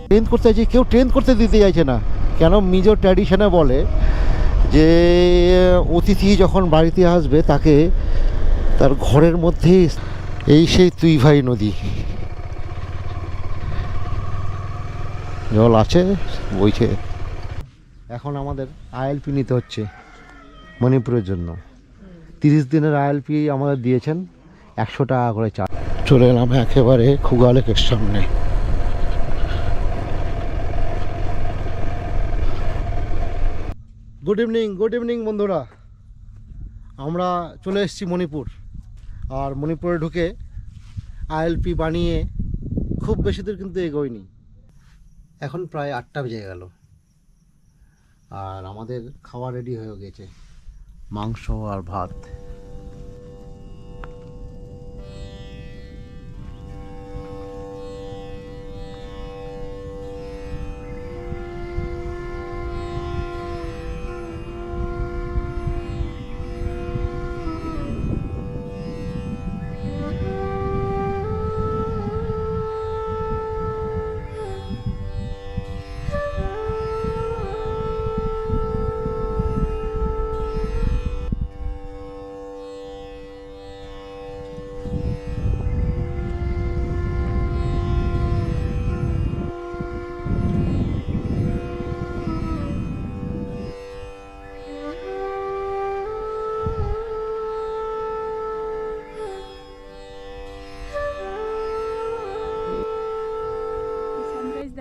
Train করতে চাইছে, কেউ ট্রেন করতে দিতে চাইছে না। কেন মিজো ট্র্যাডিশনে বলে যে অতিথি যখন বাড়িতে আসবে তাকে তার ঘরের মধ্যেই, এই সেই তুইভাই নদী, জল আছে বইছে। এখন আমাদের আইএলপি নিতে হচ্ছে মণিপুরের জন্য। 30 দিনের আইএলপি আমাদের দিয়েছেন, 100 টাকা করে চার্জ। চলে এলাম একেবারে খুগা লেকের সামনে। গুড ইভিনিং বন্ধুরা, আমরা চলে এসেছি মণিপুর। আর মণিপুরে ঢুকে আইএলপি বানিয়ে খুব বেশি দূর কিন্তু এগোয়নি। এখন প্রায় 8টা বেজে গেল আর আমাদের খাওয়া রেডি হয়ে গেছে, মাংস আর ভাত।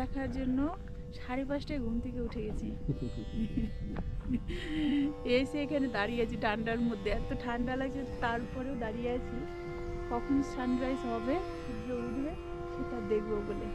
দেখার জন্য 5:30টায় ঘুম থেকে উঠে গেছি। এসে এখানে দাঁড়িয়ে আছি ঠান্ডার মধ্যে, এত ঠান্ডা লাগছে তারপরেও দাঁড়িয়ে আছি কখন সানরাইজ হবে, সূর্য উঠবে সেটা দেখবো বলে।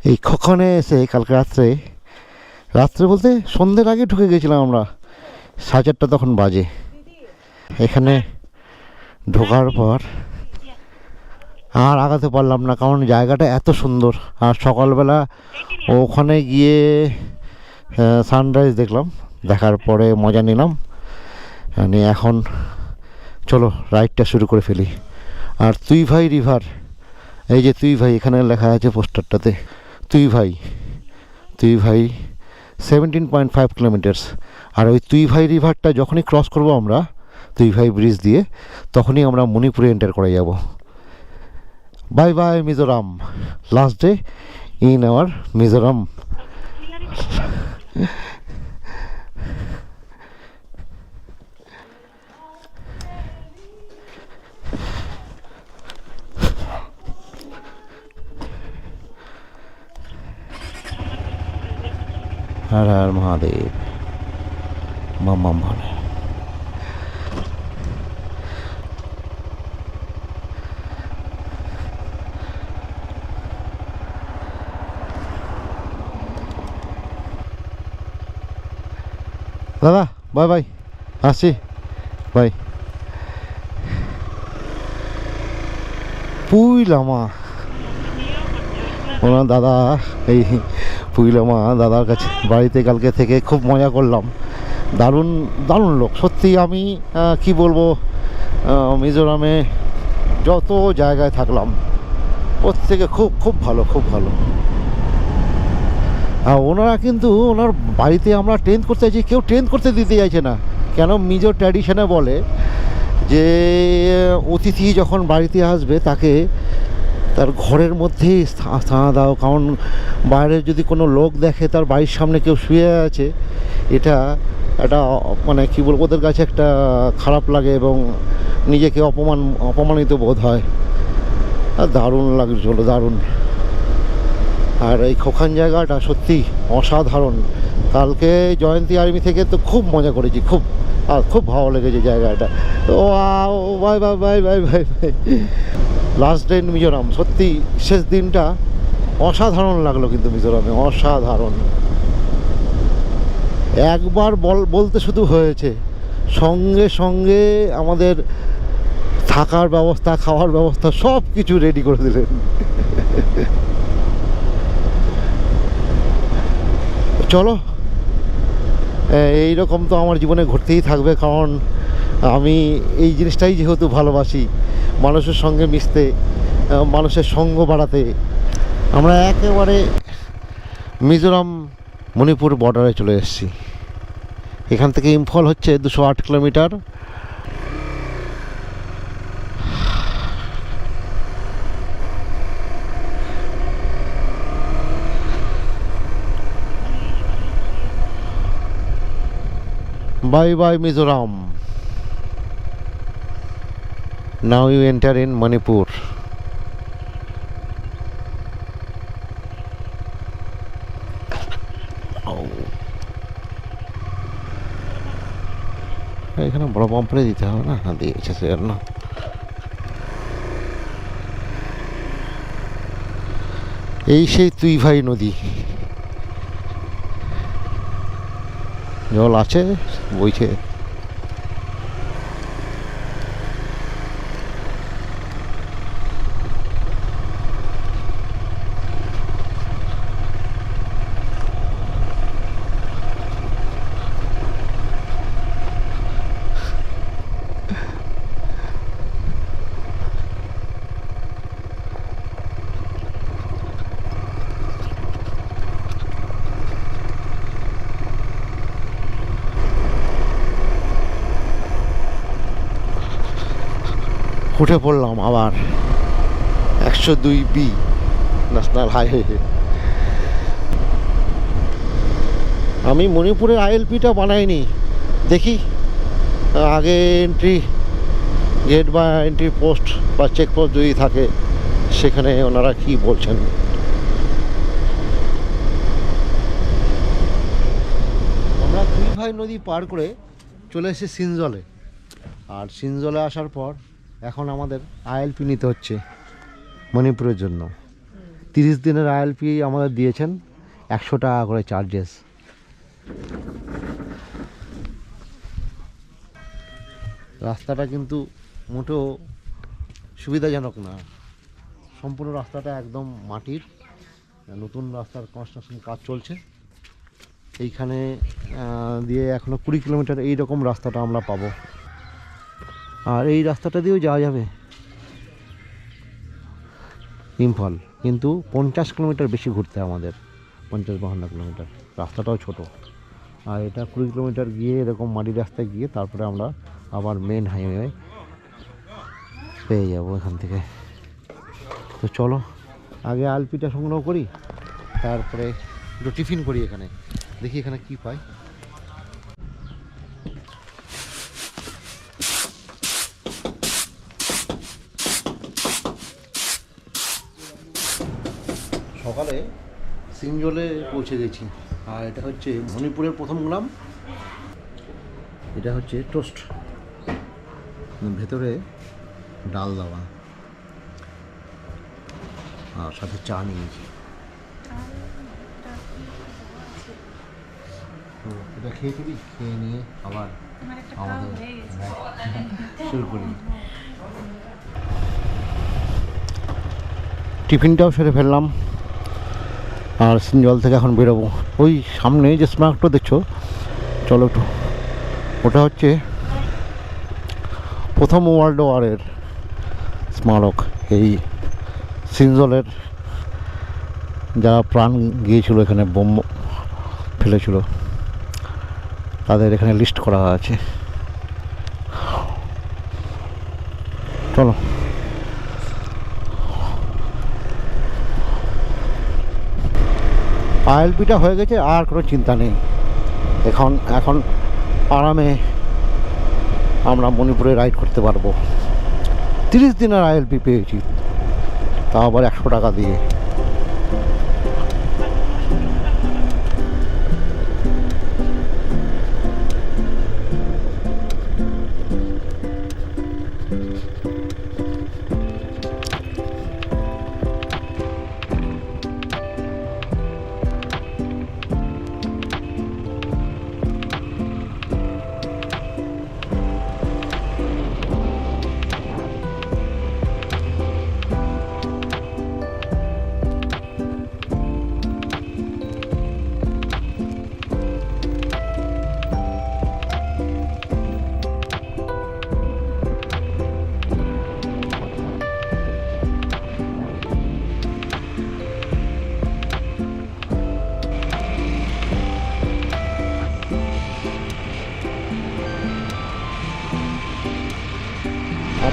এই কখনে এসে কালকে রাত্রে বলতে সন্ধ্যের আগে ঢুকে গেছিলাম আমরা, 4:30 তখন বাজে। এখানে ঢোকার পর আর আগাতে পারলাম না, কারণ জায়গাটা এত সুন্দর। আর সকালবেলা ওখানে গিয়ে সানরাইজ দেখলাম, দেখার পরে মজা নিলাম। নিয়ে এখন চলো রাইডটা শুরু করে ফেলি। আর তুইভাই রিভার, এই যে তুইভাই এখানে লেখা আছে পোস্টারটাতে, তুইভাই 17.5 কিলোমিটার্স। আর ওই তুইভাই রিভারটা যখনই ক্রস করব আমরা তুইভাই ব্রিজ দিয়ে, তখনই আমরা মণিপুরে এন্টার করে যাব। Bye bye Mizoram, last day in our Mizoram. Har Har Mahadev, মাম্মাম ভালো। দাদা বাই বাই, আসছি বাই। পুইলামা ওনার দাদা, এই পুইলামা দাদার কাছে বাড়িতে কালকে থেকে খুব মজা করলাম। দারুণ দারুণ লোক সত্যি। আমি কি বলবো, মিজোরামে যত জায়গায় থাকলাম প্রত্যেকে খুব খুব ভালো, খুব ভালো। আর ওনারা কিন্তু ওনার বাড়িতে আমরা ট্রেন করতে চাইছি, কেউ ট্রেন করতে দিতে চাইছে না। কেন মিজো ট্র্যাডিশনে বলে যে অতিথি যখন বাড়িতে আসবে তাকে তার ঘরের মধ্যেই স্থান দাও, কারণ বাইরে যদি কোনো লোক দেখে তার বাড়ির সামনে কেউ শুয়ে আছে, এটা একটা মানে কী বলবো, ওদের কাছে একটা খারাপ লাগে এবং নিজেকে অপমানিত বোধ হয়। আর দারুণ লাগছিল, দারুণ। আর এই খোখান জায়গাটা সত্যি অসাধারণ। কালকে জয়ন্তী আর্মি থেকে তো খুব মজা করেছি, খুব আর খুব ভালো লেগেছে জায়গাটা। তো bye bye bye bye bye bye. Last day in Mizoram, সত্যি শেষ দিনটা অসাধারণ লাগলো কিন্তু মিজোরামে, অসাধারণ। একবার বলতে শুধু হয়েছে, সঙ্গে সঙ্গে আমাদের থাকার ব্যবস্থা, খাওয়ার ব্যবস্থা সব কিছু রেডি করে দিলেন। চলো, এইরকম তো আমার জীবনে ঘটতেই থাকবে, কারণ আমি এই জিনিসটাই যেহেতু ভালোবাসি, মানুষের সঙ্গে মিশতে, মানুষের সঙ্গ বাড়াতে। আমরা একেবারে মিজোরাম মণিপুর বর্ডারে চলে এসেছি। এখান থেকে ইম্ফল হচ্ছে 208 kilometre. By bye Mizoram. Now you enter in Manipur. এখানে বড় পাম্পরে দিতে হবে না, দিয়েছে সেজন্য। এই সেই তুই ভাই নদী, জল আছে, বইছে। উঠে পড়লাম আবার 102B ন্যাশনাল হাইওয়ে। আমি মণিপুরের আইএলপিটা বানাইনি, দেখি আগে এন্ট্রি গেট বা এন্ট্রি পোস্ট বা চেকপোস্ট যদি থাকে সেখানে ওনারা কি বলছেন। আমরা দুই ভাই নদী পার করে চলে এসেছি সিনজলে। আর সিনজলে আসার পর এখন আমাদের আইএলপি নিতে হচ্ছে মণিপুরের জন্য। 30 দিনের আইএলপি আমাদের দিয়েছেন, 100 টাকা করে চার্জেস। রাস্তাটা কিন্তু মোটেও সুবিধাজনক না, সম্পূর্ণ রাস্তাটা একদম মাটির, নতুন রাস্তার কনস্ট্রাকশন কাজ চলছে। এইখানে দিয়ে এখনো 20 কিলোমিটার এইরকম রাস্তাটা আমরা পাবো। আর এই রাস্তাটা দিয়েও যাওয়া যাবে ইম্ফল, কিন্তু 50 কিলোমিটার বেশি ঘুরতে আমাদের, 50-52 কিলোমিটার। রাস্তাটাও ছোট। আর এটা 20 কিলোমিটার গিয়ে এরকম মাটির রাস্তায় গিয়ে তারপরে আমরা আবার মেন হাইওয়ে পেয়ে যাব এখান থেকে। তো চলো আগে আলপিটা সংগ্রহ করি, তারপরে একটু টিফিন করি এখানে, দেখি এখানে কি পাই। সকালে সিনজলে পৌঁছে গেছি। আর এটা হচ্ছে মণিপুরের প্রথম গ্রাম। এটা হচ্ছে টোস্ট, ভেতরে ডাল দেওয়া, আর সাথে চা নিয়েছি। তো এটা খেয়ে ফেলি, খেয়ে নিয়ে আবার আমাদের শুরু করি। টিফিনটাও সেরে ফেললাম, আর সিনজল থেকে এখন বেরোবো। ওই সামনে যে স্মারকটা দেখছো, চলো একটু, ওটা হচ্ছে প্রথম ওয়ার্ল্ড ওয়ারের স্মারক। এই সিনজলের যারা প্রাণ গিয়েছিল, এখানে বোম ফেলেছিল, তাদের এখানে লিস্ট করা আছে। চলো আইএলপিটা হয়ে গেছে, আর কোনো চিন্তা নেই। এখন আরামে আমরা মণিপুরে রাইড করতে পারবো। 30 দিনের আইএলপি পেয়েছি, তা আবার 100 টাকা দিয়ে।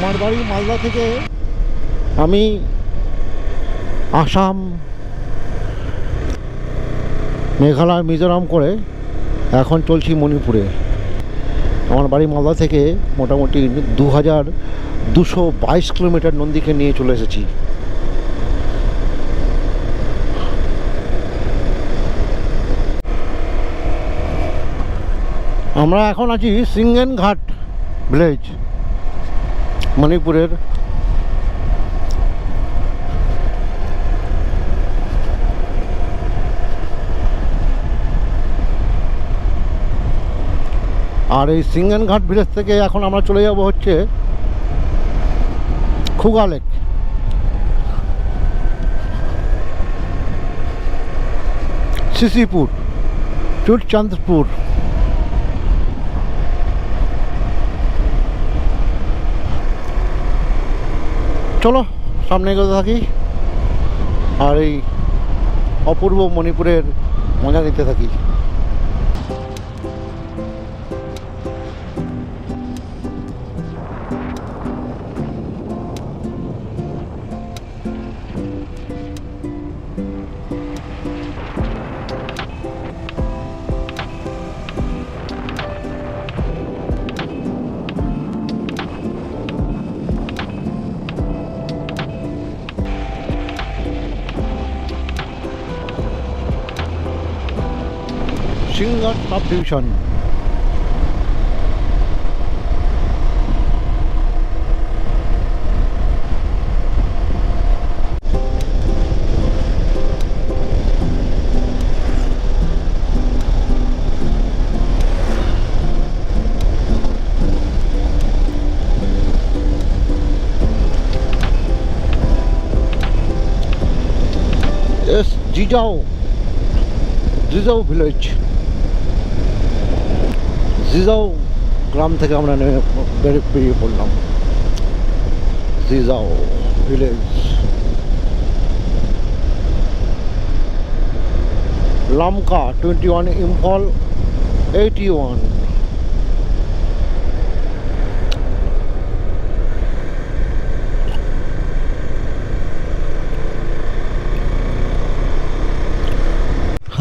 আমার বাড়ি মালদা থেকে আমি আসাম, মেঘালয়, মিজোরাম করে এখন চলছি মণিপুরে। আমার বাড়ি মালদা থেকে মোটামুটি 2222 কিলোমিটার নন্দীকে নিয়ে চলে এসেছি। আমরা এখন আছি সিঙ্গেন ঘাট ভিলেজ, মণিপুরের। আর এই সিঙ্গেন ঘাট ভিলেজ থেকে এখন আমরা চলে যাব হচ্ছে খুগা লেক। সিসিপুর, চুরচাঁদপুর। চলো সামনে এগোতে থাকি আর এই অপূর্ব মণিপুরের মজা নিতে থাকি। Singngat subdivision. এস জিজাও, জিজাও ভিলেজ। জিজাও গ্রাম থেকে আমরা বেরিয়ে পড়লাম। জিজাও ভিলেজ, লামকা 21, ইম্ফল 81।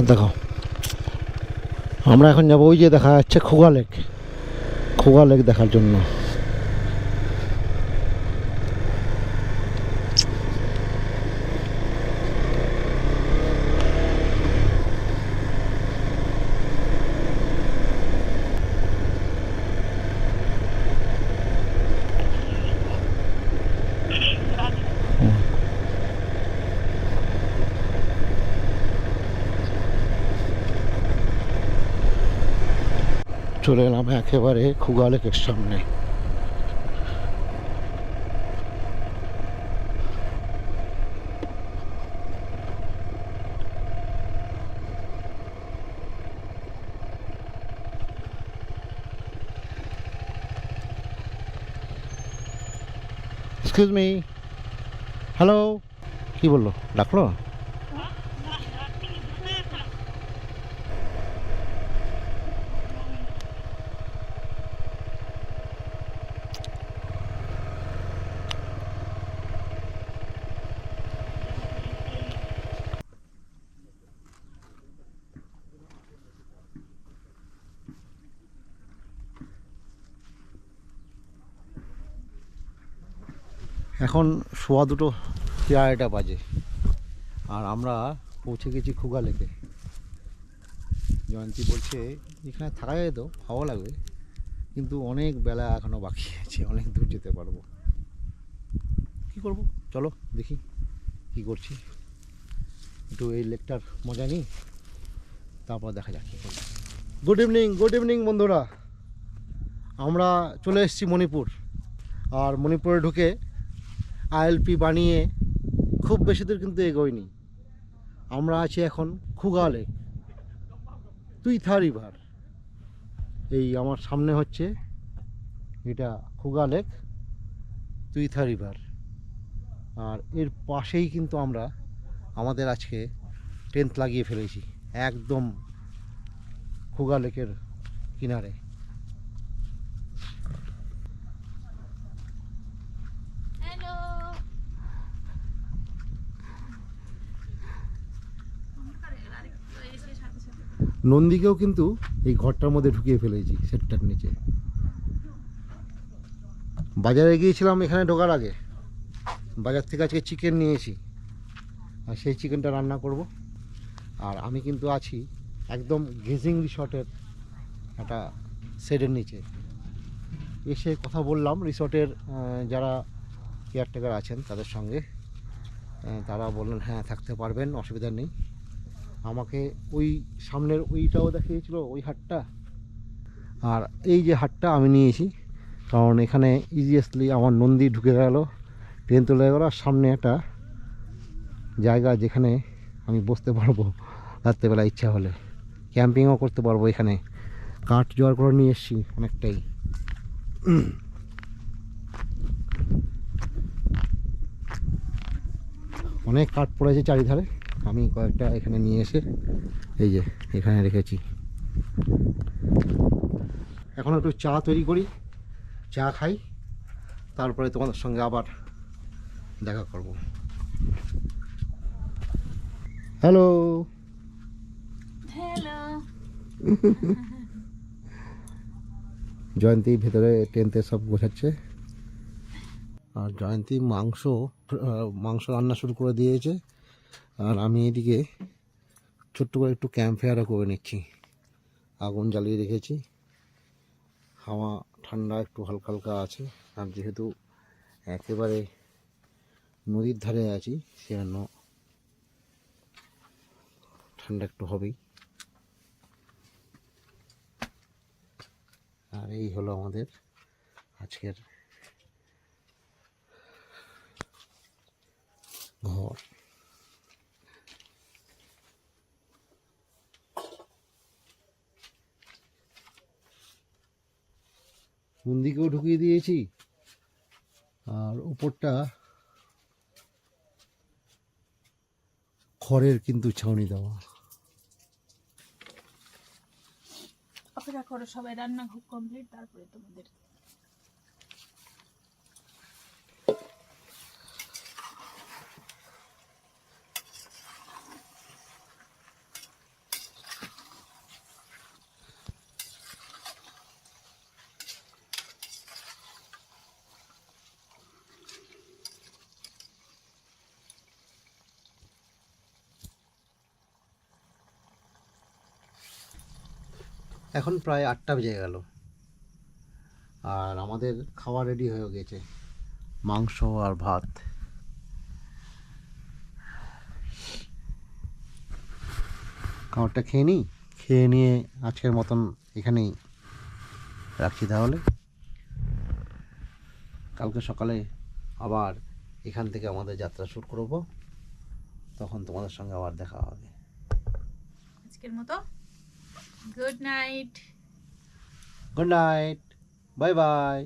দেখো আমরা এখন যাবো ওই যে দেখা যাচ্ছে খুগা লেক, খুগা লেক দেখার জন্য। চলে এলাম একেবারে খুগা লেকের সামনে। Excuse me, hello. কি বললো, ডাকলো? এখন 2:15 বাজে আর আমরা পৌঁছে গেছি খুগা লেকে। জয়ন্তী বলছে এখানে থাকা যেত, ভালো লাগবে, কিন্তু অনেক বেলা এখনও বাকি আছে, অনেক দূর যেতে পারবো। কি করব, চলো দেখি কি করছি, একটু এই লেকটার মজা নিই, তারপর দেখা যাক কী করবো। গুড ইভিনিং, গুড ইভিনিং বন্ধুরা। আমরা চলে এসেছি মণিপুর। আর মণিপুরে ঢুকে আইএলপি বানিয়ে খুব বেশি দূর কিন্তু এগোয়নি। আমরা আছি এখন খুগা লেক, তুইথা রিভার। এই আমার সামনে হচ্ছে এটা খুগা লেক, তুইথা রিভার। আর এর পাশেই কিন্তু আমরা আমাদের আজকে টেন্ট লাগিয়ে ফেলেছি, একদম খুগা লেকের কিনারে। নন্দীকেও কিন্তু এই ঘরটার মধ্যে ঢুকিয়ে ফেলেছি সেটটার নিচে। বাজারে গিয়েছিলাম এখানে ঢোকার আগে, বাজার থেকে আজকে চিকেন নিয়েছি, আর সেই চিকেনটা রান্না করব। আর আমি কিন্তু আছি একদম গেজিং রিসর্টের একটা শেডের নিচে। এসে কথা বললাম রিসর্টের যারা কেয়ারটেকার আছেন তাদের সঙ্গে। তারা বললেন হ্যাঁ থাকতে পারবেন, অসুবিধা নেই। আমাকে ওই সামনের ওইটাও দেখিয়েছিল, ওই হাটটা, আর এই যে হাটটা আমি নিয়েছি, কারণ এখানে ইজিয়েস্টলি আমার নন্দী ঢুকে গেল, ট্রেন চলে গেল, আর সামনে একটা জায়গা যেখানে আমি বসতে পারবো রাত্রেবেলা ইচ্ছা হলে, ক্যাম্পিংও করতে পারবো। এখানে কাঠ জোগাড় করে নিয়ে এসেছি অনেকটাই। অনেক কাঠ পড়েছে চারিধারে, আমি কয়েকটা এখানে নিয়ে এসে এই যে এখানে রেখেছি। এখন একটু চা তৈরি করি, চা খাই, তারপরে তোমাদের সঙ্গে আবার দেখা করব। Hello hello. জয়ন্তী ভেতরে টেন্টে সব গোছাচ্ছে, আর জয়ন্তী মাংস রান্না শুরু করে দিয়েছে, আর আমি এদিকে ছোট্ট করে একটু ক্যাম্প ফায়ারও করে নিচ্ছি। আগুন জ্বালিয়ে রেখেছি, হাওয়া ঠান্ডা একটু হালকা হালকা আছে, আর যেহেতু একেবারে নদীর ধারে আছি সেজন্য ঠান্ডা একটু হবেই। আর এই হলো আমাদের আজকের ঘর। নন্দীকেও ঢুকিয়ে দিয়েছি, আর উপরটা খড়ের কিন্তু ছাউনি দেওয়া। অপেক্ষা করো, সবাই রান্না খুব কমপ্লিট, তারপরে তোমাদের। এখন প্রায় 8টা বেজে গেল, আর আমাদের খাওয়া রেডি হয়ে গেছে, মাংস আর ভাত। খাবারটা খেয়ে নিই, খেয়ে নিয়ে আজকের মতন এখানেই রাখছি। তাহলে কালকে সকালে আবার এখান থেকে আমাদের যাত্রা শুরু করব, তখন তোমাদের সঙ্গে আবার দেখা হবে। আজকের মতো good night. Good night, bye bye.